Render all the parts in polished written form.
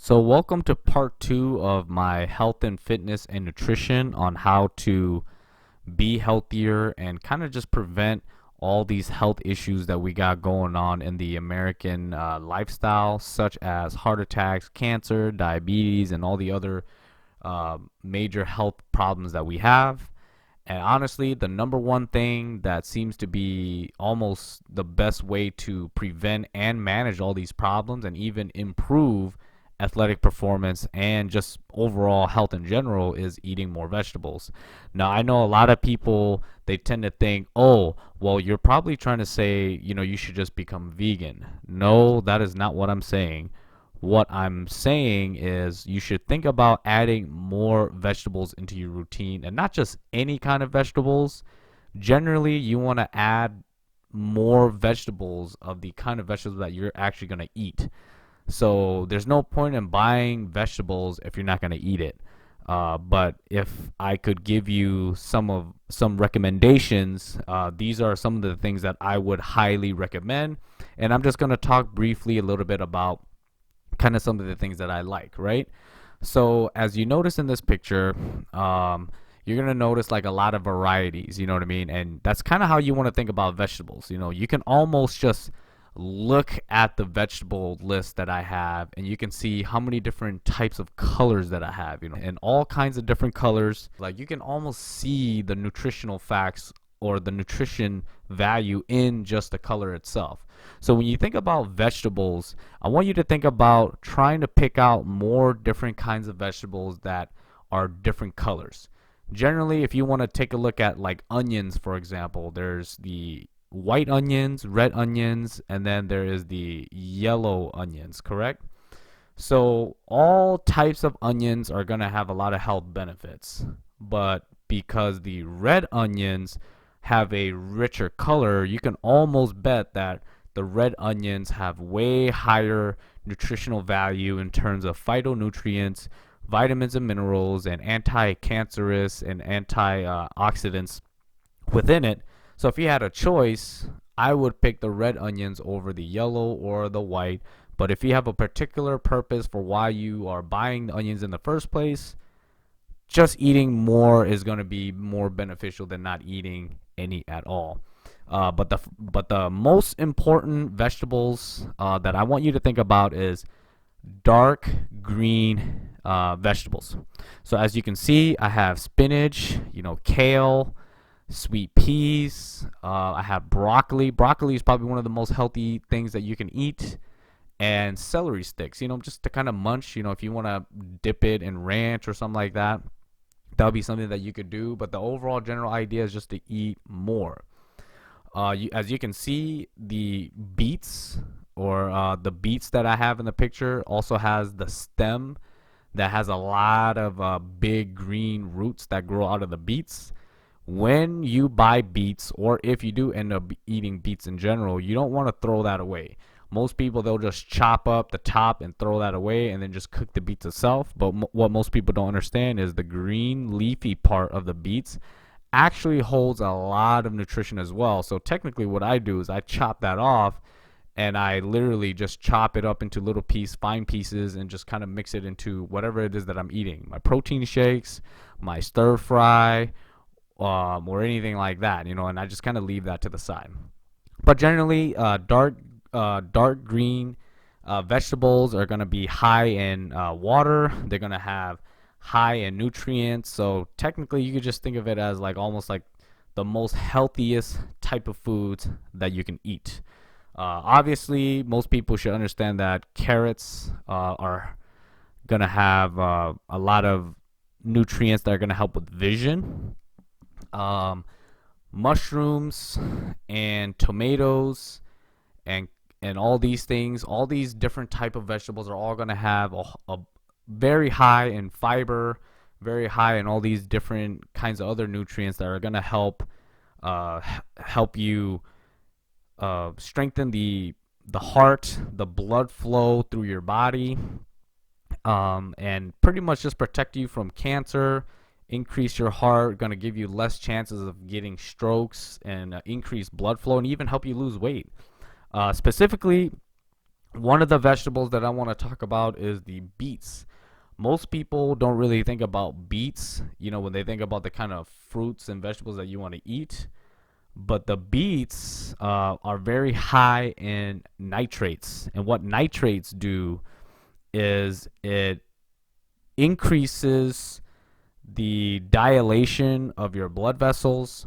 So, welcome to part two of my health and fitness and nutrition on how to be healthier and kind of just prevent all these health issues that we got going on in the American lifestyle, such as heart attacks, cancer, diabetes, and all the other major health problems that we have. And honestly, the number one thing that seems to be almost the best way to prevent and manage all these problems and even improve athletic performance and just overall health in general is eating more vegetables. Now, I know a lot of people, they tend to think, oh, well, you're probably trying to say, you should just become vegan. No, that is not what I'm saying. What I'm saying is you should think about adding more vegetables into your routine, and not just any kind of vegetables. Generally, you want to add more vegetables of the kind of vegetables that you're actually going to eat. So there's no point in buying vegetables if you're not going to eat it. But if I could give you some recommendations, these are some of the things that I would highly recommend. And I'm just going to talk briefly a little bit about kind of some of the things that I like, right? So as you notice in this picture, you're gonna notice like a lot of varieties, you know what I mean? And that's kind of how you want to think about vegetables. You can almost just look at the vegetable list that I have, and you can see how many different types of colors that I have, and all kinds of different colors. Like you can almost see the nutritional facts or the nutrition value in just the color itself. So when you think about vegetables, I want you to think about trying to pick out more different kinds of vegetables that are different colors. Generally, if you want to take a look at like onions, for example, there's the white onions, red onions, and then there is the yellow onions, correct? So all types of onions are going to have a lot of health benefits, but because the red onions have a richer color, you can almost bet that the red onions have way higher nutritional value in terms of phytonutrients, vitamins and minerals, and anti-cancerous and antioxidants within it. So if you had a choice, I would pick the red onions over the yellow or the white. But if you have a particular purpose for why you are buying the onions in the first place, just eating more is going to be more beneficial than not eating any at all. But the most important vegetables that I want you to think about is dark green vegetables. So as you can see, I have spinach, kale, sweet peas. I have broccoli. Broccoli is probably one of the most healthy things that you can eat. And celery sticks, just to kind of munch, if you want to dip it in ranch or something like that, that would be something that you could do. But the overall general idea is just to eat more. As you can see, the beets or the beets that I have in the picture also has the stem that has a lot of big green roots that grow out of the beets. When you buy beets, or if you do end up eating beets in general, you don't want to throw that away. Most people, they'll just chop up the top and throw that away and then just cook the beets itself. But what most people don't understand is the green leafy part of the beets actually holds a lot of nutrition as well. So technically what I do is I chop that off, and I literally just chop it up into little fine pieces, and just kind of mix it into whatever it is that I'm eating. My protein shakes, my stir fry, or anything like that, and I just kind of leave that to the side. But generally, dark green vegetables are going to be high in water. They're going to have high in nutrients. So technically, you could just think of it as like almost like the most healthiest type of foods that you can eat. Obviously, most people should understand that carrots are going to have a lot of nutrients that are going to help with vision. Mushrooms and tomatoes and all these things, all these different type of vegetables are all going to have a very high in fiber, very high in all these different kinds of other nutrients that are going to help you strengthen the heart, the blood flow through your body, and pretty much just protect you from cancer, increase your heart, going to give you less chances of getting strokes, and increase blood flow, and even help you lose weight. Specifically, One of the vegetables that I want to talk about is the beets. Most people don't really think about beets, when they think about the kind of fruits and vegetables that you want to eat. But the beets are very high in nitrates. And what nitrates do is it increases the dilation of your blood vessels,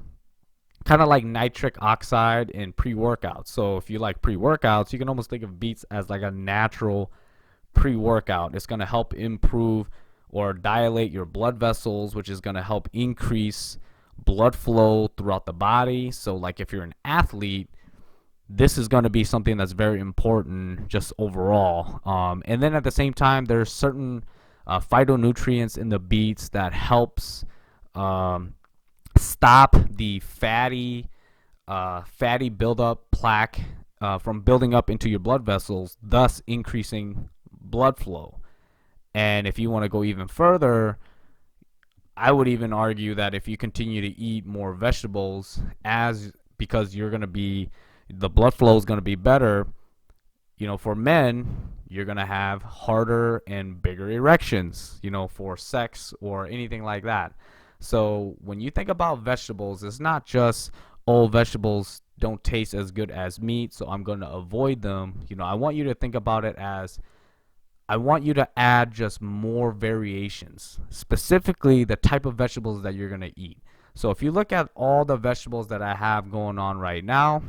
kind of like nitric oxide in pre-workouts. So if you like pre-workouts, you can almost think of beets as like a natural pre-workout. It's going to help improve or dilate your blood vessels, which is going to help increase blood flow throughout the body. So like if you're an athlete, this is going to be something that's very important just overall. And then at the same time, there's certain phytonutrients in the beets that helps um, stop the fatty buildup plaque from building up into your blood vessels, thus increasing blood flow. And if you want to go even further, I would even argue that if you continue to eat more vegetables, as because you're going to be the blood flow is going to be better, for men, you're going to have harder and bigger erections, for sex or anything like that. So when you think about vegetables, it's not just, oh, vegetables don't taste as good as meat, so I'm going to avoid them. I want you to think about it as I want you to add just more variations, specifically the type of vegetables that you're going to eat. So if you look at all the vegetables that I have going on right now,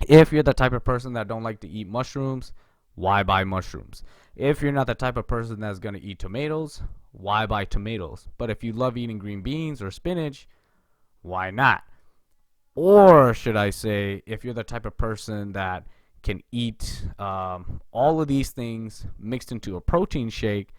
if you're the type of person that don't like to eat mushrooms, why buy mushrooms? If you're not the type of person that's going to eat tomatoes, why buy tomatoes? But if you love eating green beans or spinach, why not? Or should I say, if you're the type of person that can eat all of these things mixed into a protein shake,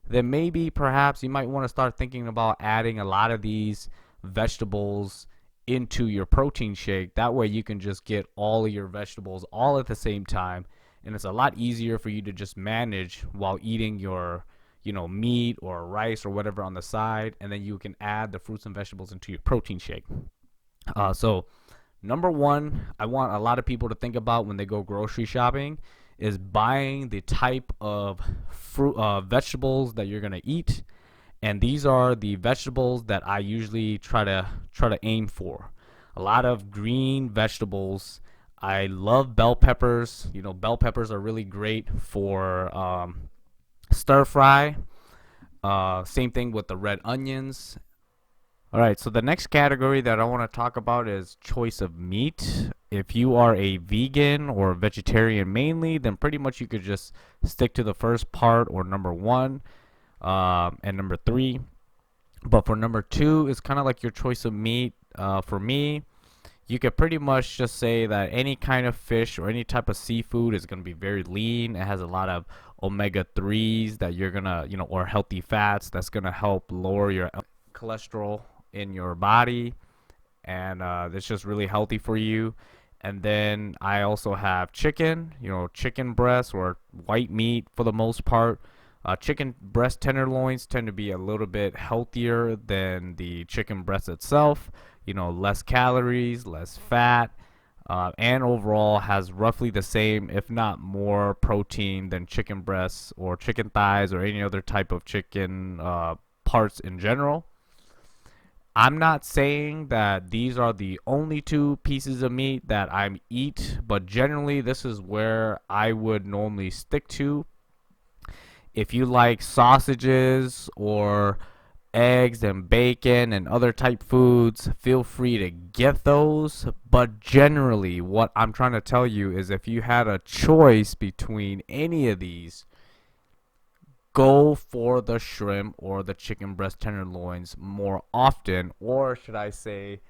then maybe perhaps you might want to start thinking about adding a lot of these vegetables into your protein shake. That way you can just get all of your vegetables all at the same time, and it's a lot easier for you to just manage while eating your meat or rice or whatever on the side, and then you can add the fruits and vegetables into your protein shake. So number one, I want a lot of people to think about when they go grocery shopping is buying the type of fruit vegetables that you're going to eat, and these are the vegetables that I usually try to aim for. A lot of green vegetables. I love bell peppers. Bell peppers are really great for stir fry. Same thing with the red onions. All right, so the next category that I want to talk about is choice of meat. If you are a vegan or a vegetarian mainly, then pretty much you could just stick to the first part or number one and number three. But for number two, it's kind of like your choice of meat. For me, you could pretty much just say that any kind of fish or any type of seafood is going to be very lean. It has a lot of omega 3s that you're going to, or healthy fats that's going to help lower your cholesterol in your body, and it's just really healthy for you. And then I also have chicken, chicken breast or white meat for the most part. Chicken breast tenderloins tend to be a little bit healthier than the chicken breast itself. Less calories, less fat, and overall has roughly the same, if not more, protein than chicken breasts or chicken thighs or any other type of chicken parts in general. I'm not saying that these are the only two pieces of meat that I eat, but generally this is where I would normally stick to. If you like sausages or eggs and bacon and other type foods, feel free to get those. But generally, what I'm trying to tell you is if you had a choice between any of these, go for the shrimp or the chicken breast tenderloins more often, or should I say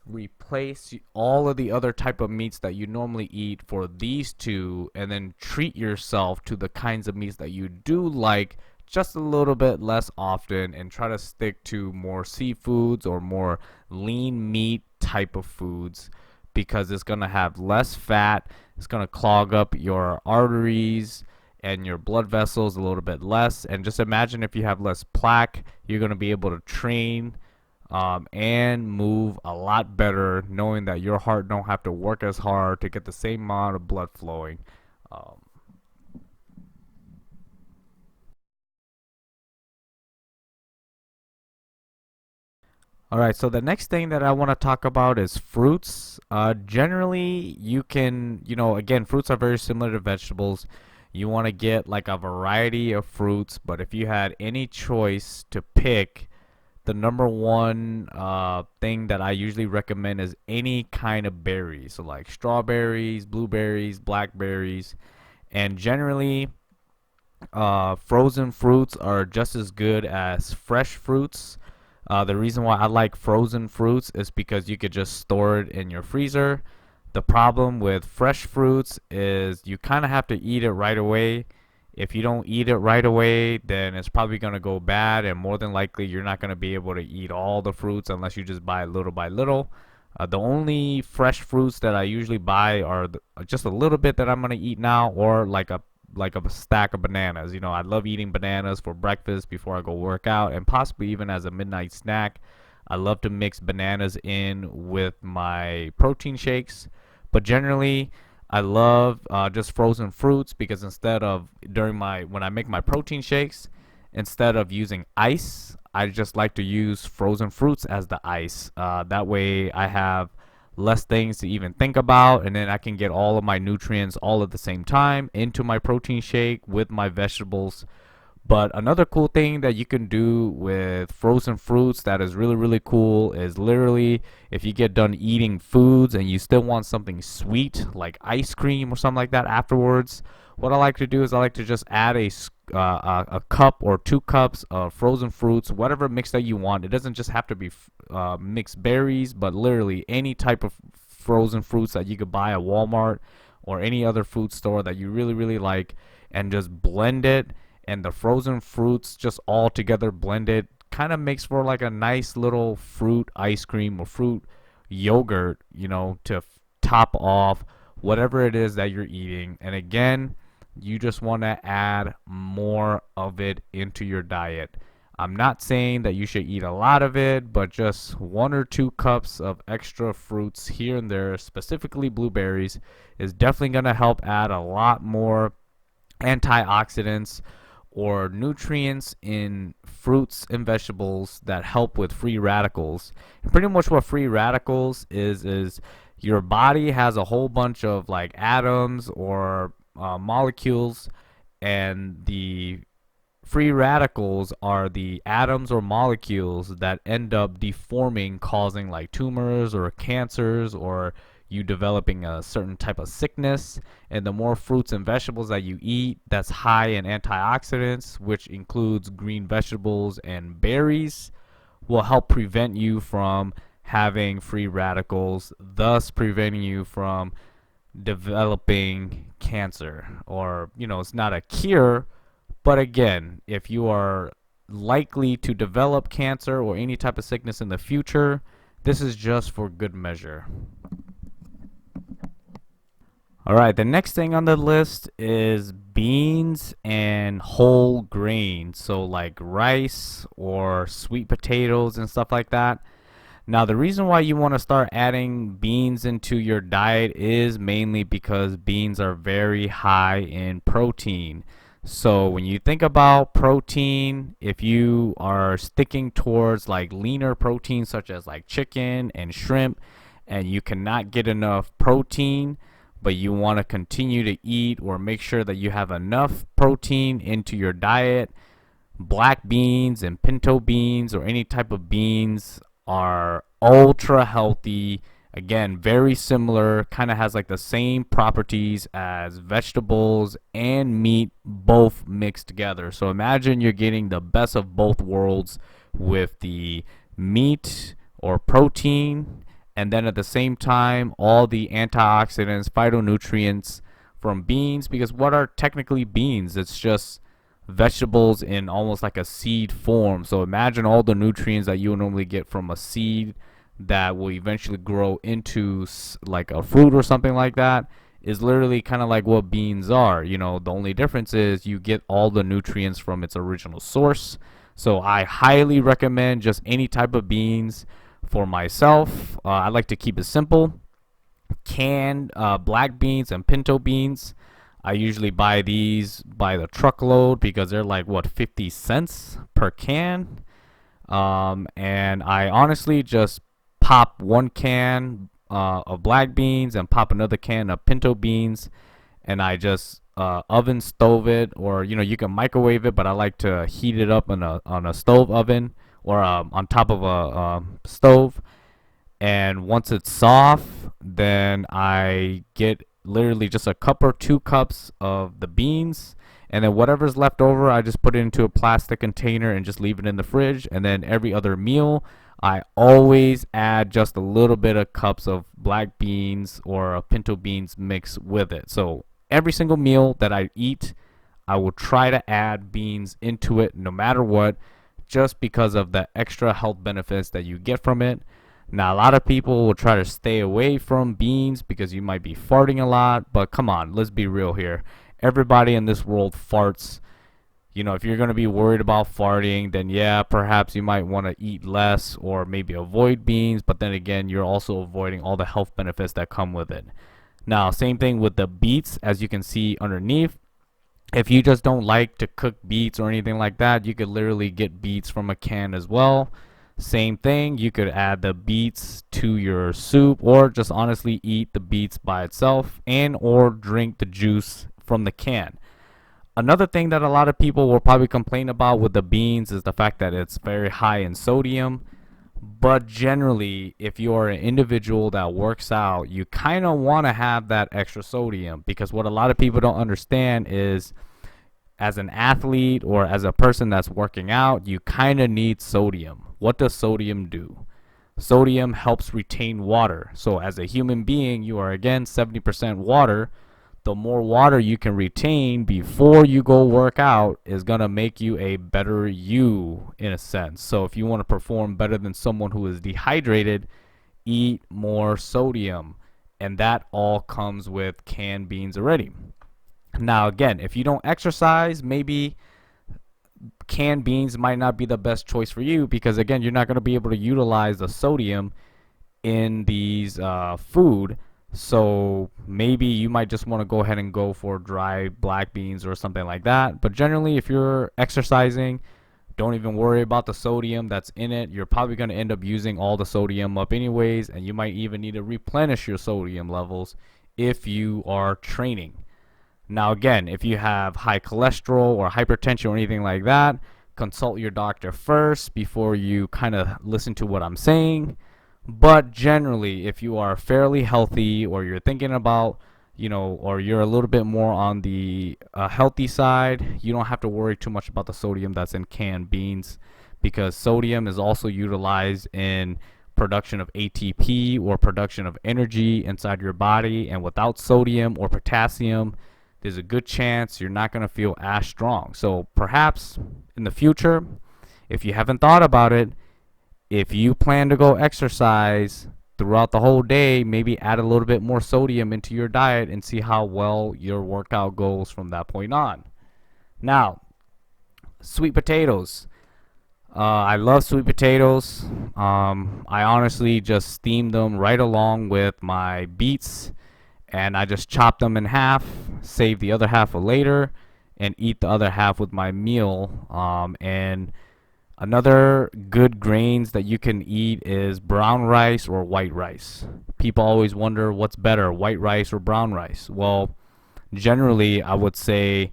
replace all of the other type of meats that you normally eat for these two, and then treat yourself to the kinds of meats that you do like just a little bit less often, and try to stick to more seafoods or more lean meat type of foods, because it's going to have less fat, it's going to clog up your arteries and your blood vessels a little bit less. And just imagine if you have less plaque, you're going to be able to train and move a lot better, knowing that your heart don't have to work as hard to get the same amount of blood flowing. Um, All right, so the next thing that I want to talk about is fruits. Generally, you can, again, fruits are very similar to vegetables. You want to get like a variety of fruits, but if you had any choice to pick, the number one thing that I usually recommend is any kind of berry. So, like strawberries, blueberries, blackberries, and generally, frozen fruits are just as good as fresh fruits. The reason why I like frozen fruits is because you could just store it in your freezer. The problem with fresh fruits is you kind of have to eat it right away. If you don't eat it right away, then it's probably going to go bad, and more than likely, you're not going to be able to eat all the fruits unless you just buy little by little. The only fresh fruits that I usually buy are just a little bit that I'm going to eat now, or like a stack of bananas. I love eating bananas for breakfast before I go work out, and possibly even as a midnight snack. I love to mix bananas in with my protein shakes, but generally I love just frozen fruits because instead of when I make my protein shakes, instead of using ice, I just like to use frozen fruits as the ice. That way I have less things to even think about, and then I can get all of my nutrients all at the same time into my protein shake with my vegetables. But another cool thing that you can do with frozen fruits that is really, really cool is literally if you get done eating foods and you still want something sweet like ice cream or something like that afterwards, what I like to do is I like to just add a cup or 2 cups of frozen fruits, whatever mix that you want. It doesn't just have to be mixed berries, but literally any type of frozen fruits that you could buy at Walmart or any other food store that you really, really like, and just blend it. And the frozen fruits just all together blended kind of makes for like a nice little fruit ice cream or fruit yogurt, to top off whatever it is that you're eating. And again, you just want to add more of it into your diet. I'm not saying that you should eat a lot of it, but just 1 or 2 cups of extra fruits here and there, specifically blueberries, is definitely going to help add a lot more antioxidants or nutrients in fruits and vegetables that help with free radicals. And pretty much what free radicals is your body has a whole bunch of like atoms or molecules, and the free radicals are the atoms or molecules that end up deforming, causing like tumors or cancers, or you developing a certain type of sickness. And the more fruits and vegetables that you eat that's high in antioxidants, which includes green vegetables and berries, will help prevent you from having free radicals, thus preventing you from developing cancer. Or, it's not a cure, but again, if you are likely to develop cancer or any type of sickness in the future, this is just for good measure. All right, the next thing on the list is beans and whole grains. So, like rice or sweet potatoes and stuff like that. Now, the reason why you want to start adding beans into your diet is mainly because beans are very high in protein. So, when you think about protein, if you are sticking towards like leaner protein, such as like chicken and shrimp, and you cannot get enough protein, but you want to continue to eat or make sure that you have enough protein into your diet, black beans and pinto beans or any type of beans are ultra healthy. Again, very similar, kind of has like the same properties as vegetables and meat, both mixed together. So imagine you're getting the best of both worlds with the meat or protein, and then at the same time, all the antioxidants, phytonutrients from beans. Because what are technically beans? It's just vegetables in almost like a seed form. So imagine all the nutrients that you would normally get from a seed that will eventually grow into like a fruit or something like that is literally kind of like what beans are. The only difference is you get all the nutrients from its original source. So I highly recommend just any type of beans. For myself, I like to keep it simple. Canned black beans and pinto beans. I usually buy these by the truckload because they're like 50 cents per can. And I honestly just pop one can of black beans and pop another can of pinto beans, and I just oven stove it, or you can microwave it, but I like to heat it up on a stove oven, or on top of a stove. And once it's soft, then I get literally just a cup or 2 cups of the beans, and then whatever's left over, I just put it into a plastic container and just leave it in the fridge. And then every other meal, I always add just a little bit of cups of black beans or pinto beans mixed with it. So every single meal that I eat, I will try to add beans into it no matter what, just because of the extra health benefits that you get from it. Now, a lot of people will try to stay away from beans because you might be farting a lot, but come on, let's be real here. Everybody in this world farts. If you're going to be worried about farting, then yeah, perhaps you might want to eat less or maybe avoid beans, but then again, you're also avoiding all the health benefits that come with it. Now, same thing with the beets, as you can see underneath. If you just don't like to cook beets or anything like that, you could literally get beets from a can as well. Same thing, you could add the beets to your soup, or just honestly eat the beets by itself, and or drink the juice from the can. Another thing that a lot of people will probably complain about with the beans is the fact that it's very high in sodium. But generally, if you're an individual that works out, you kind of want to have that extra sodium, because what a lot of people don't understand is, as an athlete or as a person that's working out, you kind of need sodium. What does sodium do? Sodium helps retain water. So as a human being, you are again 70% water. The more water you can retain before you go work out is going to make you a better you, in a sense. So if you want to perform better than someone who is dehydrated, eat more sodium. And that all comes with canned beans already. Now, again, if you don't exercise, maybe canned beans might not be the best choice for you, because, again, you're not going to be able to utilize the sodium in these food. So maybe you might just want to go ahead and go for dry black beans or something like that. But generally, if you're exercising, don't even worry about the sodium that's in it. You're probably going to end up using all the sodium up anyways, and you might even need to replenish your sodium levels if you are training. Now, again, if you have high cholesterol or hypertension or anything like that, consult your doctor first before you kind of listen to what I'm saying. But generally, if you are fairly healthy, or you're thinking about, or you're a little bit more on the healthy side, you don't have to worry too much about the sodium that's in canned beans, because sodium is also utilized in production of ATP, or production of energy inside your body. And without sodium or potassium, there's a good chance you're not going to feel as strong. So perhaps in the future, if you haven't thought about it, if you plan to go exercise throughout the whole day, maybe add a little bit more sodium into your diet and see how well your workout goes from that point on. Now, sweet potatoes. I love sweet potatoes. I honestly just steam them right along with my beets, and I just chop them in half, save the other half for later, and eat the other half with my meal. And another good grains that you can eat is brown rice or white rice. People always wonder what's better, white rice or brown rice. Well, generally, I would say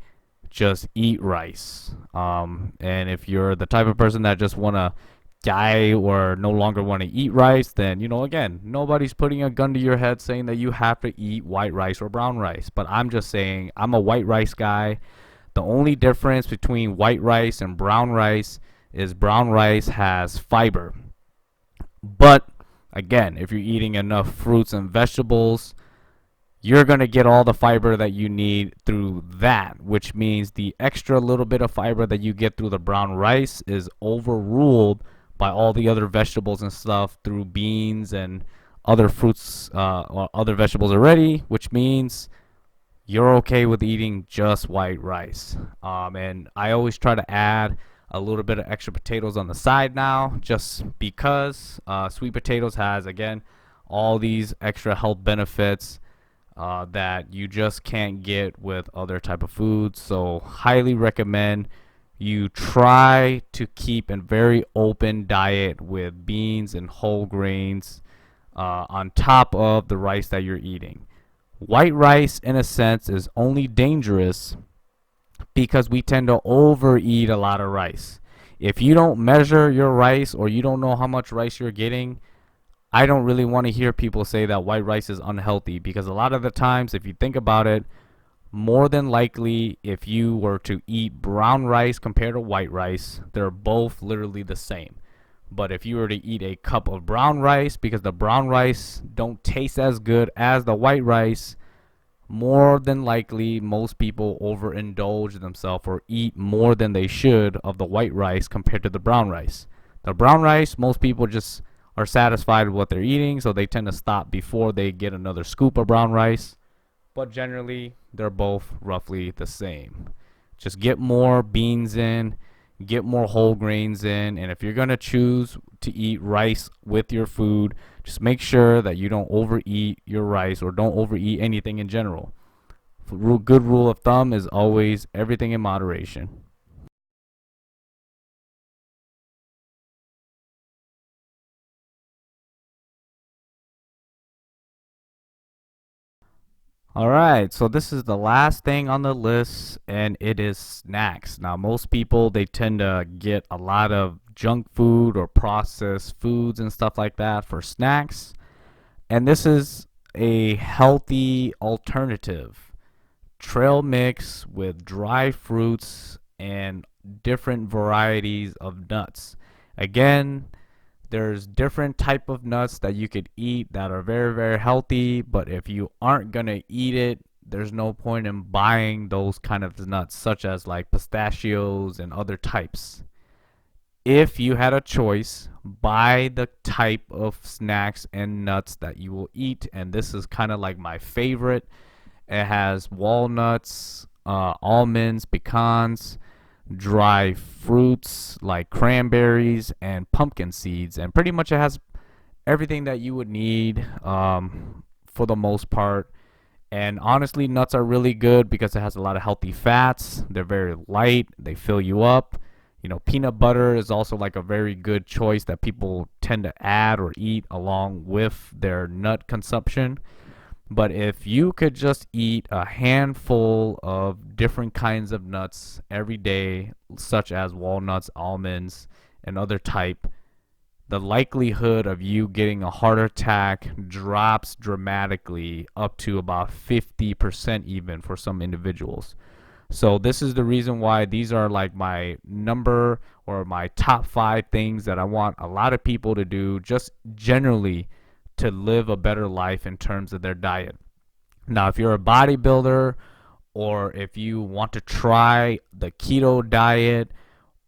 just eat rice. And if you're the type of person that just want to die or no longer want to eat rice, then, again, nobody's putting a gun to your head saying that you have to eat white rice or brown rice. But I'm just saying, I'm a white rice guy. The only difference between white rice and brown rice is brown rice has fiber. But again, if you're eating enough fruits and vegetables, you're going to get all the fiber that you need through that, which means the extra little bit of fiber that you get through the brown rice is overruled by all the other vegetables and stuff through beans and other fruits or other vegetables already, which means you're okay with eating just white rice. And I always try to add a little bit of extra potatoes on the side now, just because sweet potatoes has, again, all these extra health benefits that you just can't get with other type of foods. So highly recommend you try to keep a very open diet with beans and whole grains on top of the rice that you're eating. White rice, in a sense, is only dangerous because we tend to overeat a lot of rice. If you don't measure your rice or you don't know how much rice you're getting, I don't really want to hear people say that white rice is unhealthy, because a lot of the times, if you think about it, more than likely, if you were to eat brown rice compared to white rice, they're both literally the same. But if you were to eat a cup of brown rice, because the brown rice don't taste as good as the white rice, more than likely most people overindulge themselves or eat more than they should of the white rice compared to the brown rice. The brown rice, most people just are satisfied with what they're eating, so they tend to stop before they get another scoop of brown rice. But generally, they're both roughly the same. Just get more beans in, get more whole grains in, and if you're going to choose to eat rice with your food, just make sure that you don't overeat your rice or don't overeat anything in general. Good rule of thumb is always everything in moderation. All right, so this is the last thing on the list, and it is snacks. Now, most people, they tend to get a lot of junk food or processed foods and stuff like that for snacks, and this is a healthy alternative. Trail mix with dry fruits and different varieties of nuts. Again, there's different type of nuts that you could eat that are very healthy, but if you aren't gonna eat it, there's no point in buying those kind of nuts, such as like pistachios and other types. If you had a choice, buy the type of snacks and nuts that you will eat, and this is kind of like my favorite. It has walnuts, almonds, pecans, dry fruits like cranberries and pumpkin seeds, and pretty much it has everything that you would need for the most part. And honestly, nuts are really good because it has a lot of healthy fats. They're very light, they fill you up. You know, peanut butter is also like a very good choice that people tend to add or eat along with their nut consumption. But if you could just eat a handful of different kinds of nuts every day, such as walnuts, almonds, and other type, the likelihood of you getting a heart attack drops dramatically up to about 50% even for some individuals. So this is the reason why these are like my number or my top 5 things that I want a lot of people to do just generally to live a better life in terms of their diet. Now, if you're a bodybuilder or if you want to try the keto diet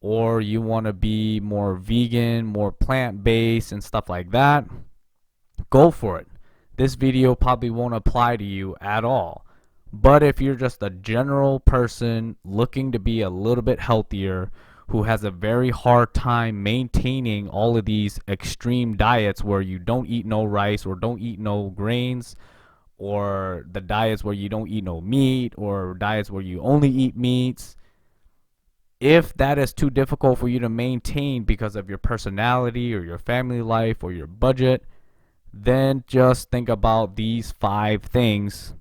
or you want to be more vegan, more plant-based and stuff like that, go for it. This video probably won't apply to you at all. But if you're just a general person looking to be a little bit healthier, who has a very hard time maintaining all of these extreme diets where you don't eat no rice or don't eat no grains, or the diets where you don't eat no meat, or diets where you only eat meats, if that is too difficult for you to maintain because of your personality or your family life or your budget, then just think about these 5 things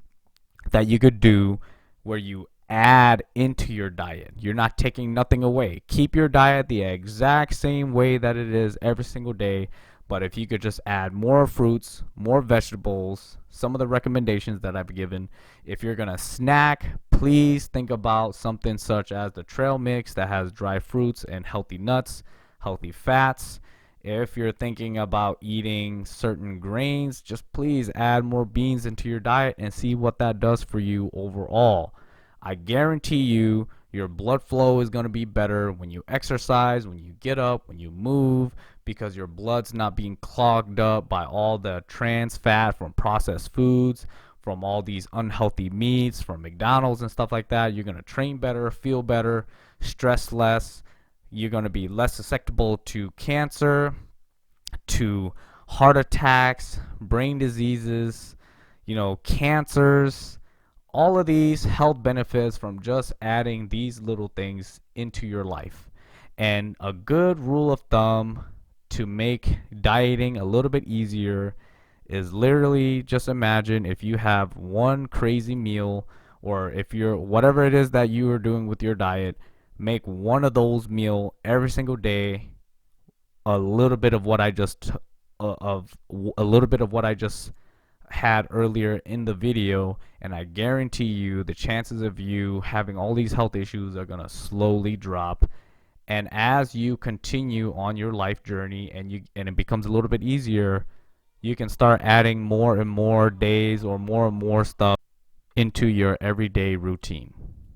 that you could do where you add into your diet. You're not taking nothing away. Keep your diet the exact same way that it is every single day. But if you could just add more fruits, more vegetables, some of the recommendations that I've given. If you're going to snack, please think about something such as the trail mix that has dry fruits and healthy nuts, healthy fats. If you're thinking about eating certain grains, just please add more beans into your diet and see what that does for you overall. I guarantee you your blood flow is going to be better when you exercise, when you get up, when you move, because your blood's not being clogged up by all the trans fat from processed foods, from all these unhealthy meats, from McDonald's and stuff like that. You're going to train better, feel better, stress less. You're going to be less susceptible to cancer, to heart attacks, brain diseases, cancers, all of these health benefits from just adding these little things into your life. And a good rule of thumb to make dieting a little bit easier is literally just imagine if you have one crazy meal, or if you're whatever it is that you are doing with your diet, make one of those meal every single day a little bit of what I just of a little bit of what I just had earlier in the video, and I guarantee you the chances of you having all these health issues are going to slowly drop. And as you continue on your life journey and it becomes a little bit easier, you can start adding more and more days or more and more stuff into your everyday routine.